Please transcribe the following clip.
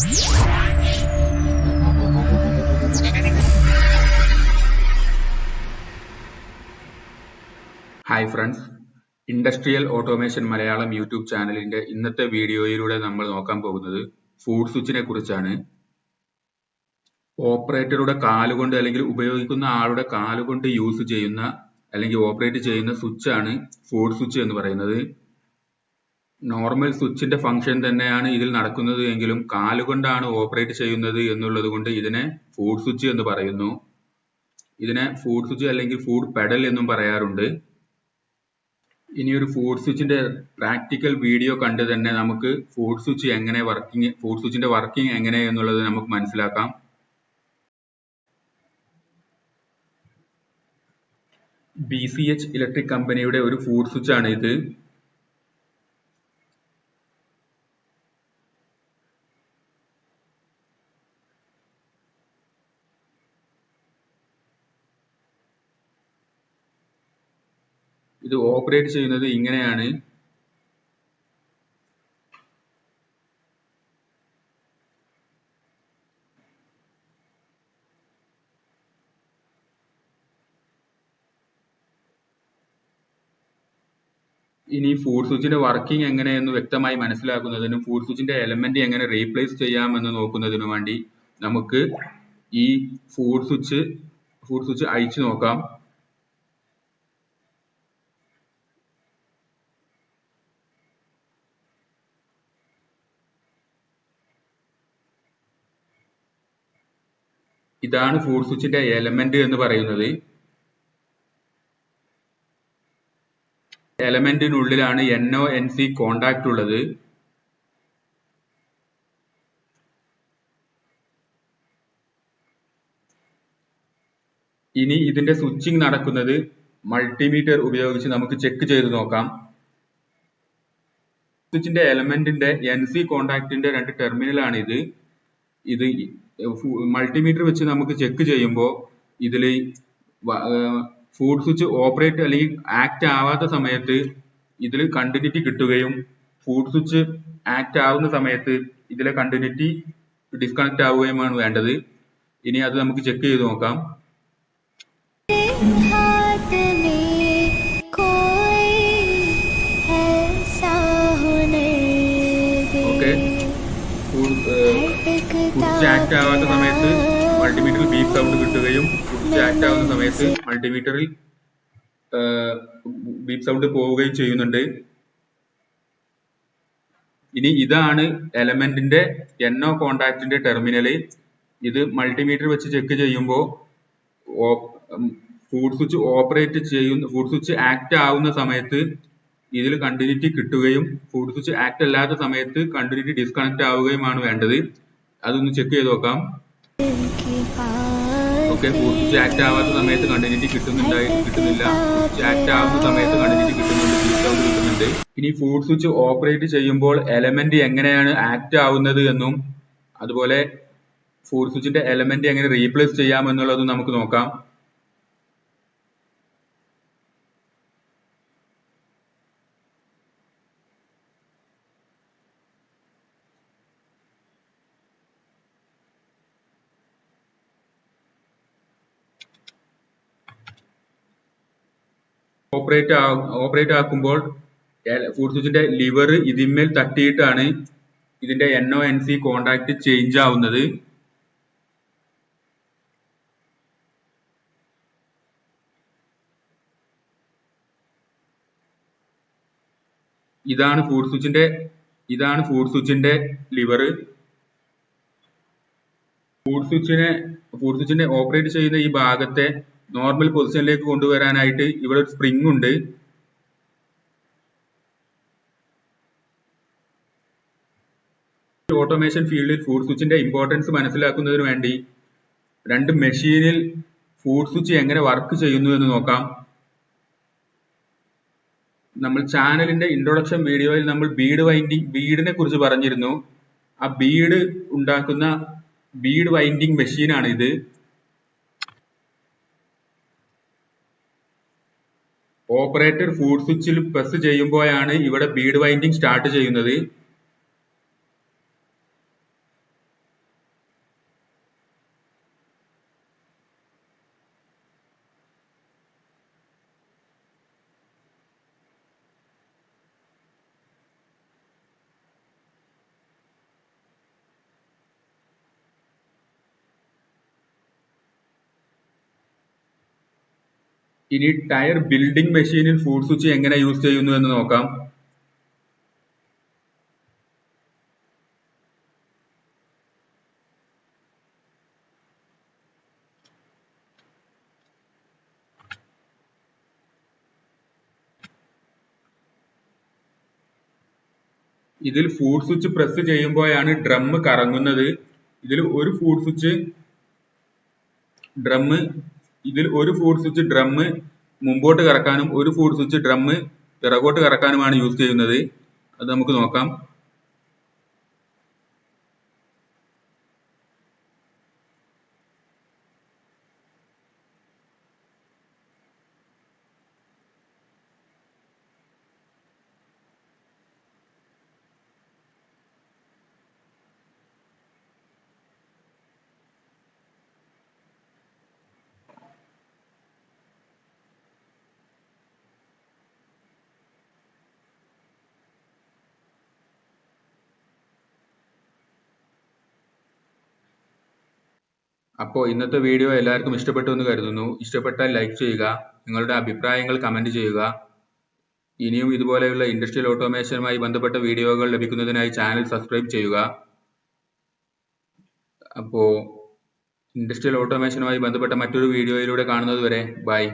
Hi friends, industrial automation Malayalam YouTube ചാനലിന്റെ ഇന്നത്തെ വീഡിയോയിലൂടെ നമ്മൾ നോക്കാൻ പോകുന്നത് ഫുഡ് സ്വിച്ചിനെ കുറിച്ചാണ്. ഓപ്പറേറ്ററുടെ കാലുകൊണ്ട് അല്ലെങ്കിൽ ഉപയോഗിക്കുന്ന ആളുടെ കാലുകൊണ്ട് യൂസ് ചെയ്യുന്ന അല്ലെങ്കിൽ ഓപ്പറേറ്റ് ചെയ്യുന്ന സ്വിച്ചാണ് ഫുഡ് സ്വിച്ച് എന്ന് പറയുന്നത്. നോർമൽ സ്വിച്ചിന്റെ ഫംഗ്ഷൻ തന്നെയാണ് ഇതിൽ നടക്കുന്നത് എങ്കിലും കാലുകൊണ്ടാണ് ഓപ്പറേറ്റ് ചെയ്യുന്നത് എന്നുള്ളത് കൊണ്ട് ഇതിനെ ഫുഡ് സ്വിച്ച് എന്ന് പറയുന്നു. ഇതിനെ ഫുഡ് സ്വിച്ച് അല്ലെങ്കിൽ ഫുഡ് പെഡൽ എന്നും പറയാറുണ്ട്. ഇനി ഒരു ഫുഡ് സ്വിച്ചിന്റെ പ്രാക്ടിക്കൽ വീഡിയോ കണ്ട് തന്നെ നമുക്ക് ഫുഡ് സ്വിച്ചിന്റെ വർക്കിംഗ് എങ്ങനെ എന്നുള്ളത് നമുക്ക് മനസ്സിലാക്കാം. BCH ഇലക്ട്രിക് കമ്പനിയുടെ ഒരു ഫുഡ് സ്വിച്ച് ആണ് ഇത്. ഇത് ഓപ്പറേറ്റ് ചെയ്യുന്നത് ഇങ്ങനെയാണ്. ഇനി ഫുഡ് സ്വിച്ചിന്റെ വർക്കിംഗ് എങ്ങനെയെന്ന് വ്യക്തമായി മനസ്സിലാക്കുന്നതിനും ഫുഡ് സ്വിച്ചിന്റെ എലമെന്റ് എങ്ങനെ റീപ്ലേസ് ചെയ്യാമെന്ന് നോക്കുന്നതിനു വേണ്ടി നമുക്ക് ഈ ഫുഡ് സ്വിച്ച് അഴിച്ചു നോക്കാം. ഇതാണ് ഫുഡ് സ്വിച്ചിന്റെ എലമെന്റ് എന്ന് പറയുന്നത്. എലമെന്റിനുള്ളിലാണ് NO-NC കോണ്ടാക്ട് ഉള്ളത്. ഇനി ഇതിന്റെ സ്വിച്ചിങ് നടക്കുന്നത് മൾട്ടിമീറ്റർ ഉപയോഗിച്ച് നമുക്ക് ചെക്ക് ചെയ്ത് നോക്കാം. സ്വിച്ചിന്റെ എലമെന്റിന്റെ NC കോണ്ടാക്ടിന്റെ രണ്ട് ടെർമിനലാണ് ഇത്. മൾട്ടിമീറ്റർ വെച്ച് നമുക്ക് ചെക്ക് ചെയ്യുമ്പോൾ ഇതിൽ ഫുഡ് സ്വിച്ച് ഓപ്പറേറ്റ് അല്ലെങ്കിൽ ആക്ട് ആവാത്ത സമയത്ത് ഇതിൽ കണ്ടിന്യൂറ്റി കിട്ടുകയും ഫുഡ് സ്വിച്ച് ആക്ട് ആവുന്ന സമയത്ത് ഇതിലെ കണ്ടിന്യൂറ്റി ഡിസ്കണക്ട് ആവുകയുമാണ് വേണ്ടത്. ഇനി അത് നമുക്ക് ചെക്ക് ചെയ്ത് നോക്കാം. ഓക്കെ, സ്വിച്ച് ആക്ട് ആവാത്ത സമയത്ത് മൾട്ടിമീറ്ററിൽ ബീപ്പ് സൗണ്ട് കിട്ടുകയും സ്വിച്ച് ആക്ട് ആവുന്ന സമയത്ത് മൾട്ടിമീറ്ററിൽ ബീപ്പ് സൗണ്ട് പോവുകയും ചെയ്യുന്നുണ്ട്. ഇനി ഇതാണ് എലമെന്റിന്റെ NO കോണ്ടാക്ടിന്റെ ടെർമിനല്. ഇത് മൾട്ടിമീറ്റർ വെച്ച് ചെക്ക് ചെയ്യുമ്പോൾ ഫുഡ് സ്വിച്ച് ആക്ട് ആവുന്ന സമയത്ത് ഇതിൽ കണ്ടിന്യൂറ്റി കിട്ടുകയും ഫുഡ് സ്വിച്ച് ആക്ട് അല്ലാത്ത സമയത്ത് കണ്ടിന്യൂറ്റി ഡിസ്കണക്ട് ആവുകയുമാണ് വേണ്ടത്. അതൊന്ന് ചെക്ക് ചെയ്ത് നോക്കാം. ഓക്കെ, ഫുഡ് സ്വിച്ച് ആക്ട് ആവാത്ത സമയത്ത് കണ്ടിന്യൂറ്റി കിട്ടുന്നില്ല. സ്വിച്ച് ആക്ട് ആവുന്ന സമയത്ത് കണ്ടിന്യൂറ്റി കിട്ടുന്നുണ്ട്. ഇനി ഫുഡ് സ്വിച്ച് ഓപ്പറേറ്റ് ചെയ്യുമ്പോൾ എലമെന്റ് എങ്ങനെയാണ് ആക്ട് ആവുന്നത് എന്നും അതുപോലെ ഫുഡ് സ്വിച്ചിന്റെ എലമെന്റ് എങ്ങനെ റീപ്ലേസ് ചെയ്യാമെന്നുള്ളതും നമുക്ക് നോക്കാം. ഓപ്പറേറ്റ് ആക്കുമ്പോൾ ഫുഡ് സ്വിച്ചിന്റെ ലിവർ ഇതിന്മേൽ തട്ടിയിട്ടാണ് ഇതിന്റെ NO-NC കോണ്ടാക്ട് ചേഞ്ച് ആവുന്നത്. ഇതാണ് ഫുഡ് സ്വിച്ചിന്റെ ലിവർ. ഫുഡ് സ്വിച്ചിനെ ഓപ്പറേറ്റ് ചെയ്യുന്ന ഈ ഭാഗത്തെ നോർമൽ പൊസിഷനിലേക്ക് കൊണ്ടുവരാനായിട്ട് ഇവിടെ ഒരു സ്പ്രിംഗ് ഉണ്ട്. ഓട്ടോമേഷൻ ഫീൽഡിൽ ഫുഡ് സ്വിച്ചിന്റെ ഇമ്പോർട്ടൻസ് മനസ്സിലാക്കുന്നതിന് വേണ്ടി രണ്ട് മെഷീനിൽ ഫുഡ് സ്വിച്ച് എങ്ങനെ വർക്ക് ചെയ്യുന്നു എന്ന് നോക്കാം. നമ്മൾ ചാനലിന്റെ ഇൻട്രൊഡക്ഷൻ വീഡിയോയിൽ നമ്മൾ ബീഡിനെ കുറിച്ച് പറഞ്ഞിരുന്നു. ആ ഉണ്ടാക്കുന്ന ബീഡ് വൈൻഡിങ് മെഷീനാണ് ഇത്. ഓപ്പറേറ്റർ ഫുഡ് സ്വിച്ചിൽ പ്രസ് ചെയ്യുമ്പോഴാണ് ഇവിടെ ബീഡ് വൈൻഡിങ് സ്റ്റാർട്ട് ചെയ്യുന്നത്. ഇനി ടയർ ബിൽഡിംഗ് മെഷീനിൽ ഫുഡ് സ്വിച്ച് എങ്ങനെ യൂസ് ചെയ്യുന്നു എന്ന് നോക്കാം. ഇതിൽ ഫുഡ് സ്വിച്ച് പ്രസ് ചെയ്യുമ്പോഴാണ് ഡ്രം കറങ്ങുന്നത്. ഇതിൽ ഒരു ഫുഡ് സ്വിച്ച് ഡ്രം മുമ്പോട്ട് കറക്കാനും ഒരു ഫുഡ് സ്വിച്ച് ഡ്രം പിറകോട്ട് കറക്കാനുമാണ് യൂസ് ചെയ്യുന്നത്. അത് നമുക്ക് നോക്കാം. അപ്പോൾ ഇന്നത്തെ വീഡിയോ എല്ലാവർക്കും ഇഷ്ടപ്പെട്ടു എന്ന് കരുതുന്നു. ഇഷ്ടപ്പെട്ടാൽ ലൈക്ക് ചെയ്യുക, നിങ്ങളുടെ അഭിപ്രായങ്ങൾ കമന്റ് ചെയ്യുക. ഇനിയും ഇതുപോലെയുള്ള ഇൻഡസ്ട്രിയൽ ഓട്ടോമേഷനുമായി ബന്ധപ്പെട്ട വീഡിയോകൾ ലഭിക്കുന്നതിനായി ചാനൽ സബ്സ്ക്രൈബ് ചെയ്യുക. അപ്പോൾ ഇൻഡസ്ട്രിയൽ ഓട്ടോമേഷനുമായി ബന്ധപ്പെട്ട മറ്റൊരു വീഡിയോയിലൂടെ കാണുന്നത് വരെ ബൈ.